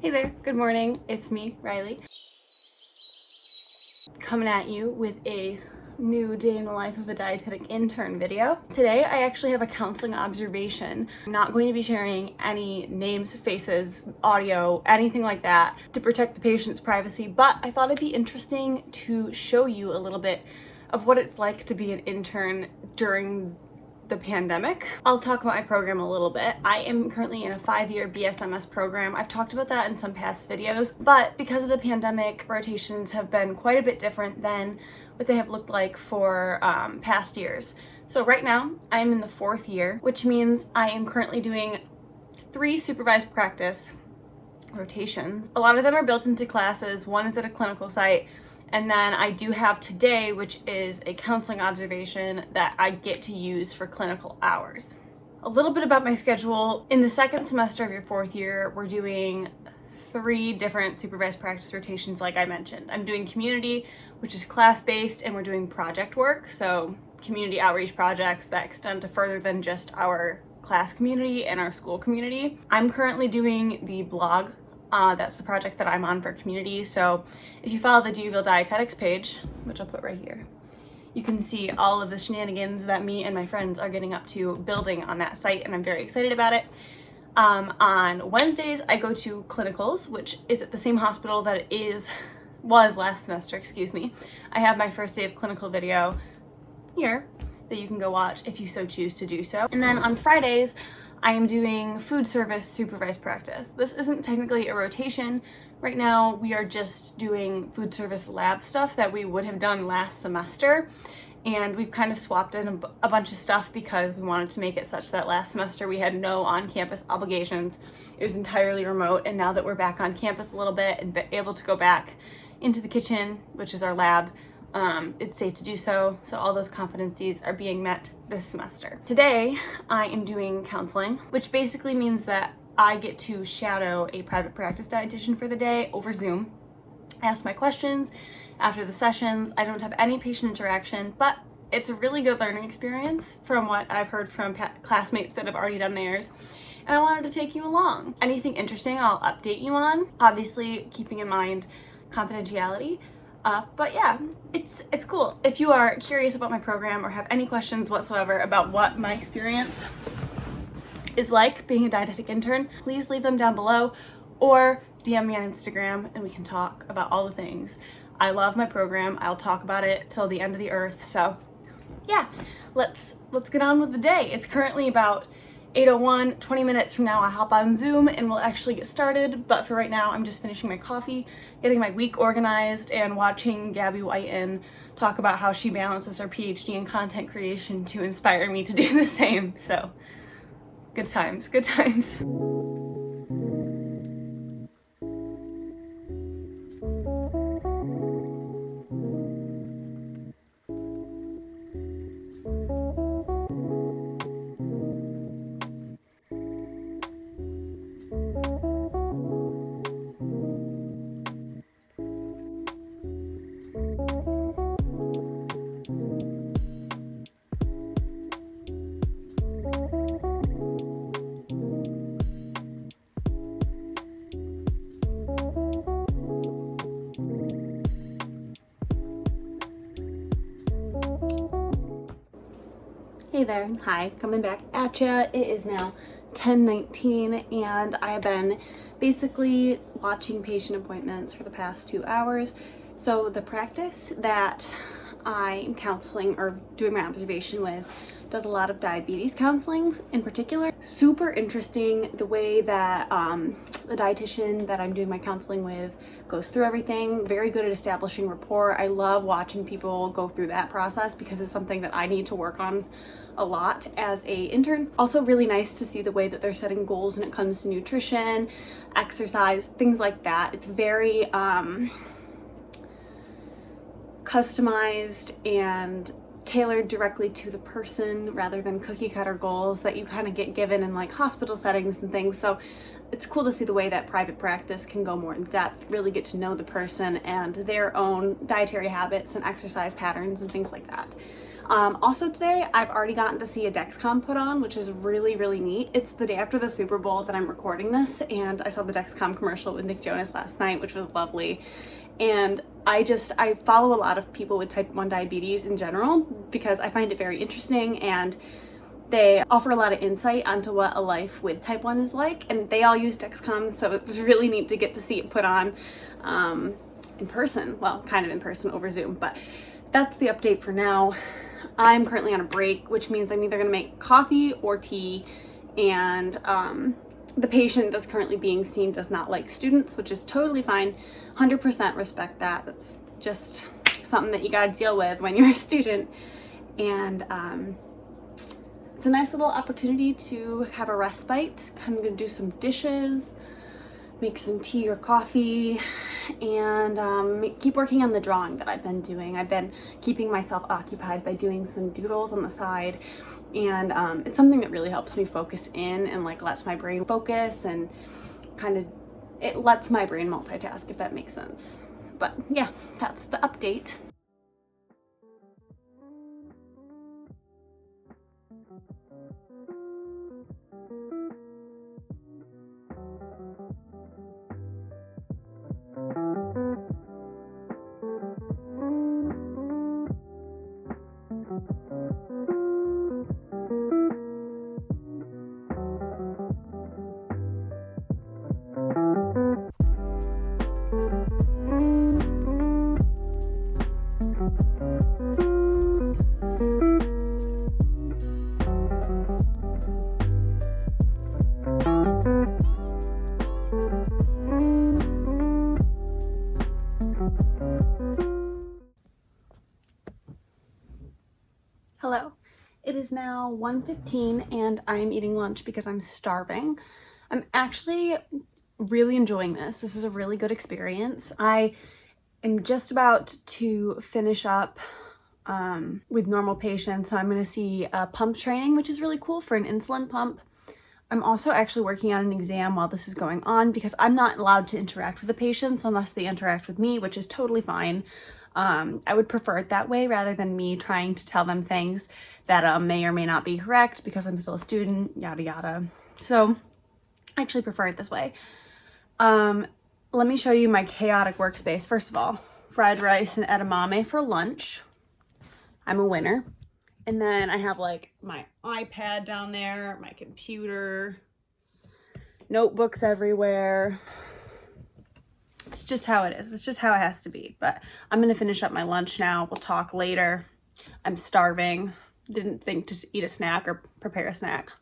Hey there, good morning. It's me, Riley, coming at you with a new day in the life of a dietetic intern video. Today I actually have a counseling observation. I'm not going to be sharing any names, faces, audio, anything like that to protect the patient's privacy, but I thought it'd be interesting to show you a little bit of what it's like to be an intern during the pandemic. I'll talk about my program a little bit. I am currently in a 5-year BSMS program. I've talked about that in some past videos, but because of the pandemic, rotations have been quite a bit different than what they have looked like for past years. So right now, I'm in the 4th year, which means I am currently doing 3 supervised practice rotations. A lot of them are built into classes. One is at a clinical site. And then I do have today, which is a counseling observation that I get to use for clinical hours. A little bit about my schedule. In the 2nd semester of your 4th year, we're doing 3 different supervised practice rotations like I mentioned. I'm doing community, which is class-based, and we're doing project work. So community outreach projects that extend to further than just our class community and our school community. I'm currently doing the blog. That's the project that I'm on for community. So if you follow the Duville Dietetics page, which I'll put right here, you can see all of the shenanigans that me and my friends are getting up to building on that site, and I'm very excited about it. On Wednesdays, I go to clinicals, which is at the same hospital that it was last semester, excuse me. I have my first day of clinical video here that you can go watch if you so choose to do so. And then on Fridays, I am doing food service supervised practice. This isn't technically a rotation. Right now, we are just doing food service lab stuff that we would have done last semester. And we've kind of swapped in a bunch of stuff because we wanted to make it such that last semester we had no on-campus obligations. It was entirely remote. And now that we're back on campus a little bit and able to go back into the kitchen, which is our lab, it's safe to do so. So all those competencies are being met this semester. Today, I am doing counseling, which basically means that I get to shadow a private practice dietitian for the day over Zoom. I ask my questions after the sessions. I don't have any patient interaction, but it's a really good learning experience from what I've heard from classmates that have already done theirs. And I wanted to take you along. Anything interesting, I'll update you on, obviously keeping in mind confidentiality. But yeah, it's cool. If you are curious about my program or have any questions whatsoever about what my experience is like being a dietetic intern, please leave them down below or DM me on Instagram and we can talk about all the things. I love my program. I'll talk about it till the end of the earth. So yeah, let's get on with the day. It's currently about 8:01, 20 minutes from now I'll hop on Zoom and we'll actually get started, but for right now I'm just finishing my coffee, getting my week organized, and watching Gabby Whiten talk about how she balances her PhD in content creation to inspire me to do the same. So good times, good times. Hey there, hi, coming back at ya. It is now 10:19 and I have been basically watching patient appointments for the past 2 hours. So the practice that I am counseling or doing my observation with does a lot of diabetes counseling in particular. Super interesting the way that the dietitian that I'm doing my counseling with goes through everything. Very good at establishing rapport. I love watching people go through that process because it's something that I need to work on a lot as a intern. Also really nice to see the way that they're setting goals when it comes to nutrition, exercise, things like that. It's very customized and tailored directly to the person rather than cookie cutter goals that you kind of get given in like hospital settings and things. So it's cool to see the way that private practice can go more in depth, really get to know the person and their own dietary habits and exercise patterns and things like that. Also today, I've already gotten to see a Dexcom put on, which is really, really neat. It's the day after the Super Bowl that I'm recording this, and I saw the Dexcom commercial with Nick Jonas last night, which was lovely. And I follow a lot of people with type 1 diabetes in general because I find it very interesting, and they offer a lot of insight onto what a life with type 1 is like, and they all use Dexcom, so it was really neat to get to see it put on in person. Well, kind of in person over Zoom, but that's the update for now. I'm currently on a break, which means I'm either going to make coffee or tea, and the patient that's currently being seen does not like students, which is totally fine. 100% respect that. That's just something that you got to deal with when you're a student, and it's a nice little opportunity to have a respite, kind of do some dishes, make some tea or coffee, and keep working on the drawing that I've been doing. I've been keeping myself occupied by doing some doodles on the side, and it's something that really helps me focus in and like lets my brain focus, and kind of it lets my brain multitask, if that makes sense. But yeah, that's the update. Hello. It is now 1:15 and I'm eating lunch because I'm starving. I'm actually really enjoying this. This is a really good experience. I am just about to finish up with normal patients. I'm going to see a pump training, which is really cool for an insulin pump. I'm also actually working on an exam while this is going on because I'm not allowed to interact with the patients unless they interact with me, which is totally fine. I would prefer it that way rather than me trying to tell them things that may or may not be correct because I'm still a student, yada yada. So I actually prefer it this way. Let me show you my chaotic workspace. First of all, fried rice and edamame for lunch. I'm a winner. And then I have like my iPad down there, my computer, notebooks everywhere. It's just how it is. It's just how it has to be. But I'm going to finish up my lunch now. We'll talk later. I'm starving. Didn't think to eat a snack or prepare a snack.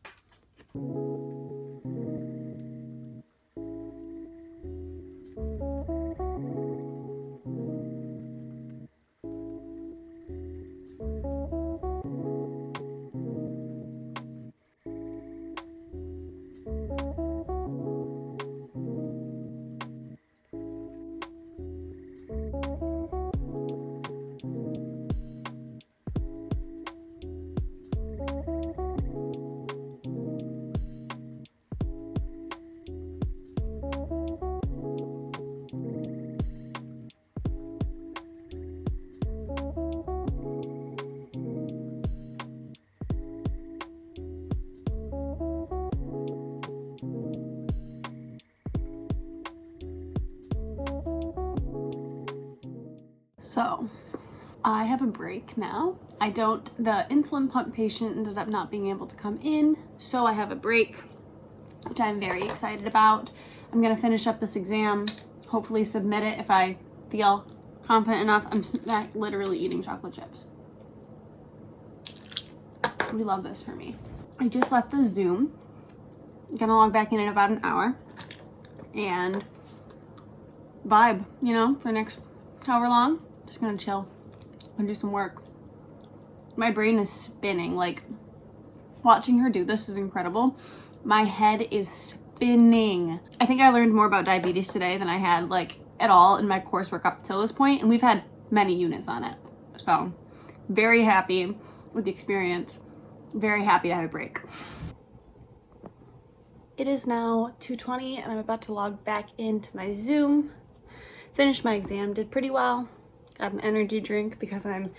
So I have a break now. The insulin pump patient ended up not being able to come in, so I have a break, which I'm very excited about. I'm gonna finish up this exam, hopefully submit it if I feel confident enough. I'm literally eating chocolate chips. We love this for me. I just left the Zoom. I'm gonna log back in about an hour and vibe, you know, for the next however long. Just gonna chill and do some work. My brain is spinning. Like, watching her do this is incredible. My head is spinning. I think I learned more about diabetes today than I had like at all in my coursework up till this point, and we've had many units on it. So very happy with the experience. Very happy to have a break. It is now 2:20 and I'm about to log back into my Zoom. Finished my exam, did pretty well. Got an energy drink because I'm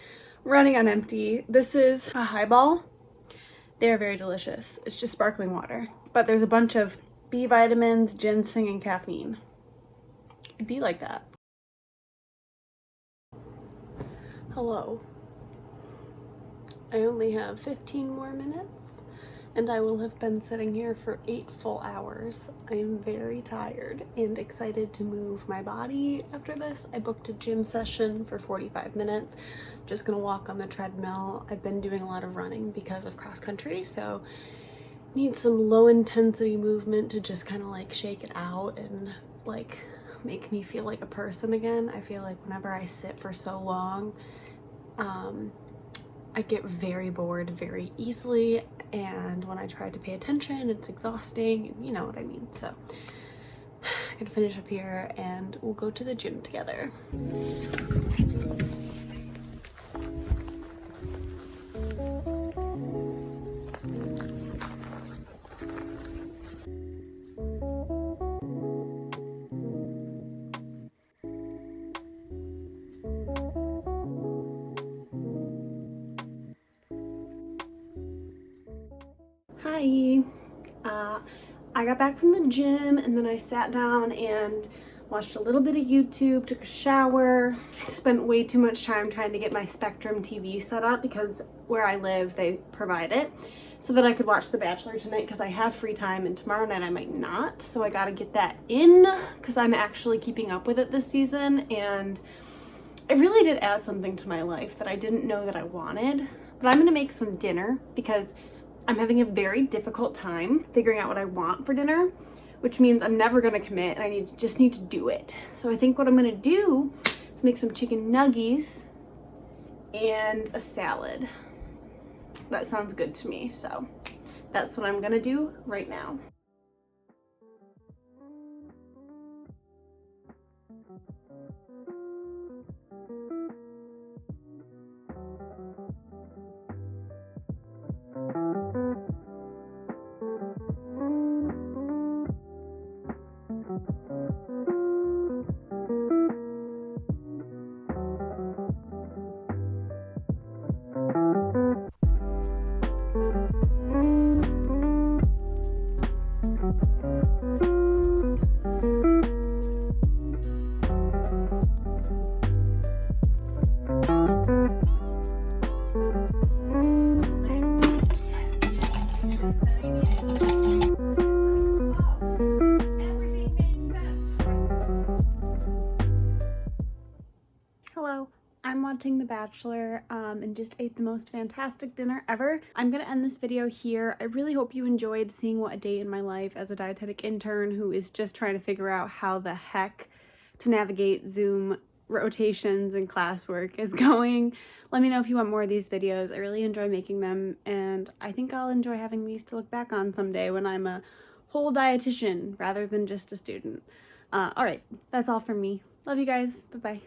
running on empty. This is a highball. They're very delicious. It's just sparkling water, but there's a bunch of B vitamins, ginseng, and caffeine. It'd be like that. Hello. I only have 15 more minutes and I will have been sitting here for 8 full hours. I am very tired and excited to move my body after this. I booked a gym session for 45 minutes. I'm just gonna walk on the treadmill. I've been doing a lot of running because of cross country, so need some low intensity movement to just kind of like shake it out and like make me feel like a person again. I feel like whenever I sit for so long, I get very bored very easily, and when I try to pay attention, it's exhausting, and you know what I mean. So I'm gonna finish up here and we'll go to the gym together. Hi. I got back from the gym and then I sat down and watched a little bit of YouTube, took a shower, spent way too much time trying to get my Spectrum TV set up because where I live they provide it, so that I could watch The Bachelor tonight because I have free time and tomorrow night I might not, so I gotta get that in because I'm actually keeping up with it this season, and it really did add something to my life that I didn't know that I wanted. But I'm gonna make some dinner because I'm having a very difficult time figuring out what I want for dinner, which means I'm never gonna commit and I just need to do it. So I think what I'm gonna do is make some chicken nuggies and a salad. That sounds good to me, so that's what I'm gonna do right now. Hello, I'm watching The Bachelor and just ate the most fantastic dinner ever. I'm gonna end this video here. I really hope you enjoyed seeing what a day in my life as a dietetic intern who is just trying to figure out how the heck to navigate Zoom rotations and classwork is going. Let me know if you want more of these videos. I really enjoy making them, and I think I'll enjoy having these to look back on someday when I'm a whole dietitian rather than just a student. All right, that's all from me. Love you guys. Bye-bye.